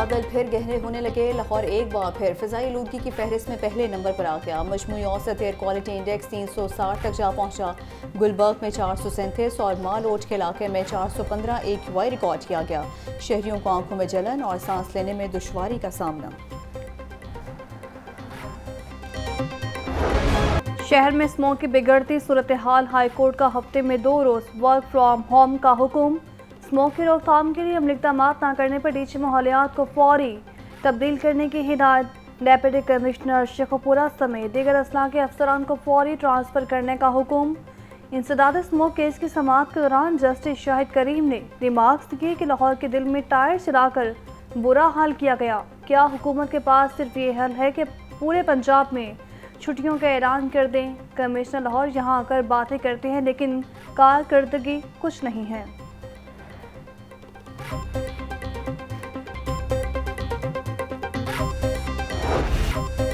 बादल फिर गहरे होने लगे। लाहौर एक बार फिर फ़िज़ाई आलूदगी की फहरिस्त में पहले नंबर पर आ गया। मजमूई औसत एयर क्वालिटी इंडेक्स 360 तक जा पहुंचा। गुलबर्ग में 437 और मालोट के इलाके में 415 AQI रिकॉर्ड किया गया। शहरियों को आंखों में जलन और सांस लेने में दुश्वारी का सामना। शहर में स्मोक की बिगड़ती सूरत हाल, हाईकोर्ट का हफ्ते में 2 रोज वर्क फ्रॉम होम का हुक्म। स्मोक की रोकथाम के लिए अमली इक़दाम न करने पर डीजी माहौलियात को फौरी तब्दील करने की हिदायत। डेप्यूटी कमिश्नर शेखपुरा समेत दीगर अजला के अफसरान को फौरी ट्रांसफ़र करने का हुक्म। इंसदाद स्मोक केस की समाअत के दौरान जस्टिस शाहिद करीम ने रिमार्क्स किए कि लाहौर के दिल में टायर चलाकर बुरा हाल किया गया। क्या हुकूमत के पास सिर्फ ये हल है कि पूरे पंजाब में छुट्टियों का ऐलान कर दें? कमिश्नर लाहौर यहाँ आकर बातें करते हैं लेकिन कारकर्दगी कुछ नहीं है।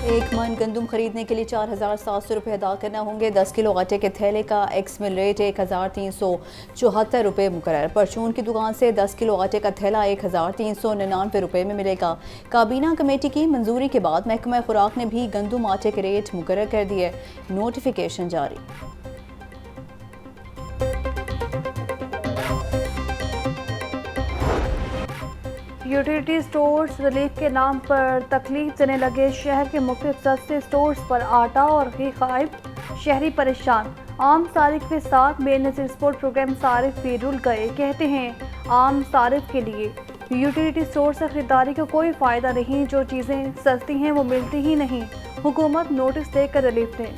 एक मन गंदम खरीदने के लिए 4,700 रुपये अदा करना होंगे। 10 किलो आटे के थैले का एक्स मिल रेट 1,374 रुपये मुकर्रर। परचून की दुकान से 10 किलो आटे का थैला 1,399 रुपये में मिलेगा। काबीना कमेटी की मंजूरी के बाद महकमा खुराक ने भी गंदम आटे के रेट मुकर्रर कर दिए। नोटिफिकेशन जारी। यूटिलिटी स्टोर्स रिलीफ के नाम पर तकलीफ देने लगे। शहर के मुख्तलिफ सस्ते स्टोर्स पर आटा और घी गायब, शहरी परेशान। आम सारिफ के साथ बेनज़ीर सपोर्ट प्रोग्राम सारिफ भी रुल गए। कहते हैं आम सारिफ के लिए यूटिलिटी स्टोर से खरीदारी का कोई फ़ायदा नहीं, जो चीज़ें सस्ती हैं वो मिलती ही नहीं। हुकूमत नोटिस देकर रिलीफ दें।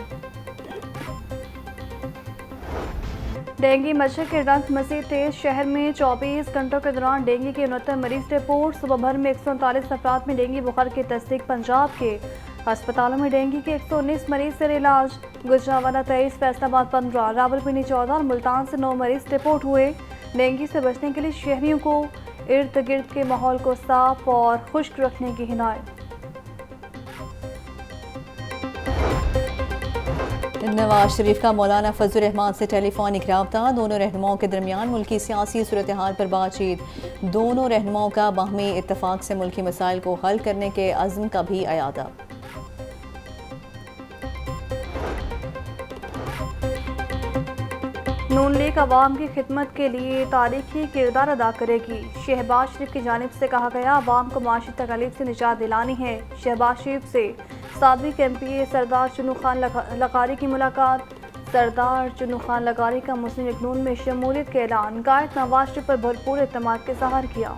डेंगू मच्छर के रंग मज़ीद तेज। शहर में 24 घंटों के दौरान डेंगू के 69 मरीज रिपोर्ट। सुबह भर में 139 अफराद में डेंगू बुखार की तस्दीक। पंजाब के अस्पतालों में डेंगू के 119 मरीज से इलाज। गुजरांवाला 23, फैसलाबाद 15, रावलपिंडी 14 और मुल्तान से 9 मरीज रिपोर्ट हुए। डेंगू से बचने के लिए शहरियों को इर्द गिर्द के माहौल को साफ और खुश्क रखने की हिदायत। नवाज शरीफ का मौलाना फजल रहमान से टेलीफोनिक रब्ता। दोनों रहनुमाओं के दरमियान मुल्की सियासी सूरत हाल पर बातचीत। दोनों रहनुमाओं का बाहमी इत्तफाक से मुल्की मसाइल को हल करने के अज़्म का भी अयादा। नून लीग अवाम की खिदमत के लिए तारीखी किरदार अदा करेगी। शहबाज शरीफ की जानिब से कहा गया, अवाम को माशी तकलीफ से निजात दिलानी है। शहबाज शरीफ से साबिक MPA सरदार चुनू खान लगारी की मुलाकात। सरदार चुनू खान लगारी का मुस्लिम लीग नून में शमूलियत का ऐलान। कायद नवाज शरीफ पर भरपूर एतमाद के इज़हार किया।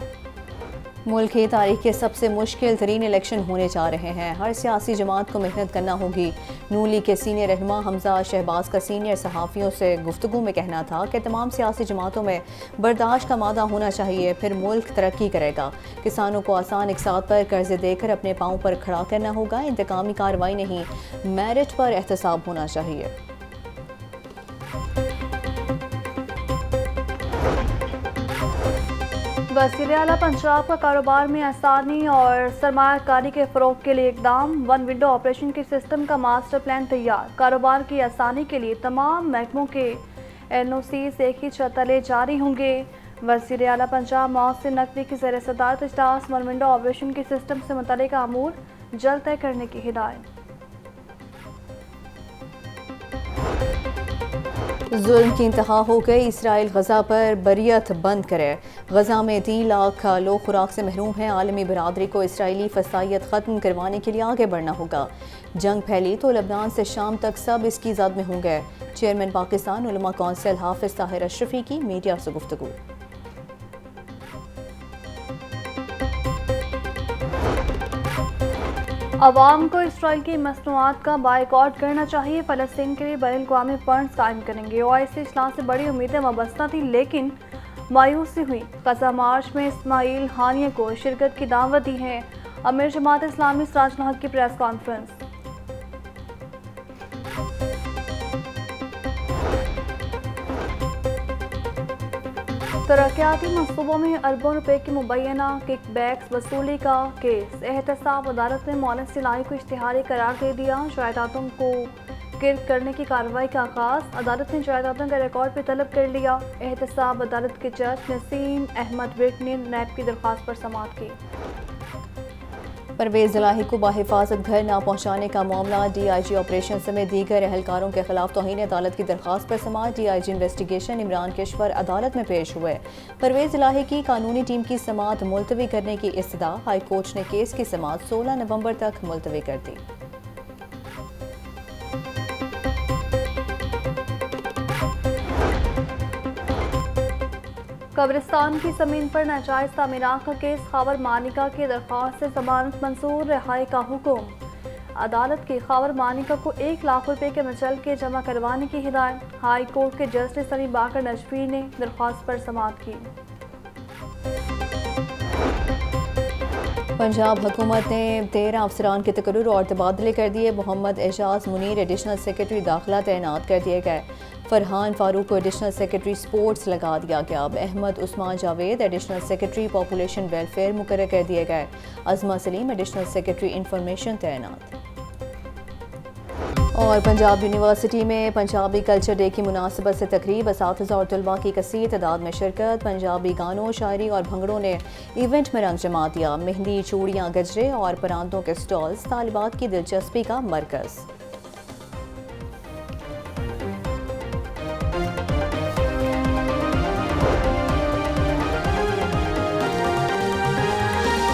मुल्क की तारीख के सबसे मुश्किल तरीन इलेक्शन होने जा रहे हैं। हर सियासी जमात को मेहनत करना होगी। नून लीग के सीनियर रहनुमा हमजा शहबाज का सीनियर सहाफ़ियों से गुफ्तगू में कहना था कि तमाम सियासी जमातों में बर्दाश्त का मादा होना चाहिए, फिर मुल्क तरक्की करेगा। किसानों को आसान इक़सात पर कर्जे देकर अपने पाँव पर खड़ा करना होगा। इंतकामी कार्रवाई नहीं, मेरिट पर एहतसाब होना चाहिए। वज़ीर आला पंजाब का कारोबार में आसानी और सरमायाकारी के फ़रोग़ के लिए इक़दाम। वन विंडो ऑपरेशन के सिस्टम का मास्टर प्लान तैयार। कारोबार की आसानी के लिए तमाम महकमों के NOCs एक ही छत तले जारी होंगे। वज़ीर आला पंजाब मौसिन नकवी की ज़ेर सदारत इजलास। वन विंडो ऑपरेशन के सिस्टम से मुतल्लिक़ अमूर जल्द तय करने की हिदायत। जुल्म की इंतहा हो गई। इसराइल गजा पर बरियत बंद करे। गजा में 3 लाख लोग खुराक से महरूम हैं। आलमी बरादरी को इसराइली फसाइयत ख़त्म करवाने के लिए आगे बढ़ना होगा। जंग फैली तो लबनान से शाम तक सब इसकी जद में होंगे। चेयरमैन पाकिस्तान उलमा कौंसिल हाफिज ताहिर अशरफी की मीडिया से गुफ्तगू। अवाम को इसराइल की मसनूआत का बाइकआउट करना चाहिए। फ़लस्तीन के लिए बैनुल-अक़वामी फंड्स कायम करेंगे। OIC इजलास से बड़ी उम्मीदें वाबस्ता थी लेकिन मायूसी हुई। गजा मार्च में इस्माइल हानिया को शिरकत की दावत दी है। अमीर जमात इस्लामी सिराजुल हक की प्रेस कॉन्फ्रेंस। तरक्याती मनसूबों में अरबों रुपए की मुबैना किकबैक्स वसूली का केस। एहतसाब अदालत ने मोहल्लत सिलाई को इश्तिहारी करार दे दिया। जायदादों को गिरफ्त करने की कार्रवाई का आगाज। अदालत ने जायदादों का रिकॉर्ड भी तलब कर लिया। एहतसाब अदालत के जज नसीम अहमद विर्क ने नैब की दरख्वास्त पर समाअत की। परवेज इलाही को बाहिफाजत घर ना पहुंचाने का मामला, DIG ऑपरेशन समेत दीगर अहलकारों के खिलाफ तौहीन अदालत की दरख्वास्त पर समाअत। DIG इन्वेस्टिगेशन इमरान केशवर अदालत में पेश हुए। परवेज इलाही की कानूनी टीम की समाअत मुलतवी करने की इस्तदा। हाई कोर्ट ने केस की समाअत 16 नवंबर तक मुलतवी कर दी। कब्रिस्तान की ज़मीन पर नाजायज तामीरात का केस, खबर मानिका की दरख्वास्त से जमानत मंजूर, रिहाई का हुक्म। अदालत की खबर मानिका को 1 लाख रुपए के मुचलके जमा करवाने की हिदायत। हाई कोर्ट के जस्टिस सलीम बाकर नजफी ने दरख्वास्त पर समाअत की। पंजाब हुकूमत ने 13 अफसरान के तकर्रुर और तबादले कर दिए। मोहम्मद एजाज मुनीर एडिशनल सेक्रेटरी दाखिला तैनात कर दिए गए। फरहान फारूक को एडिशनल सेक्रेटरी स्पोर्ट्स लगा दिया गया। अब Ahmed Usman Javed additional secretary population welfare मुकर्रर कर दिए गए। अजमा सलीम एडिशनल सेक्रेटरी इंफॉर्मेशन तैनात। और पंजाब यूनिवर्सिटी में पंजाबी कल्चर डे की मुनासिबत से तकरीब, असातिज़ा और तलबा की कसीर तादाद में शिरकत। पंजाबी गानों, शायरी और भंगड़ों ने इवेंट में रंग जमा दिया। मेहंदी, चूड़ियाँ, गजरे और परांदों के स्टॉल्स तालिबात की दिलचस्पी का मरकज़।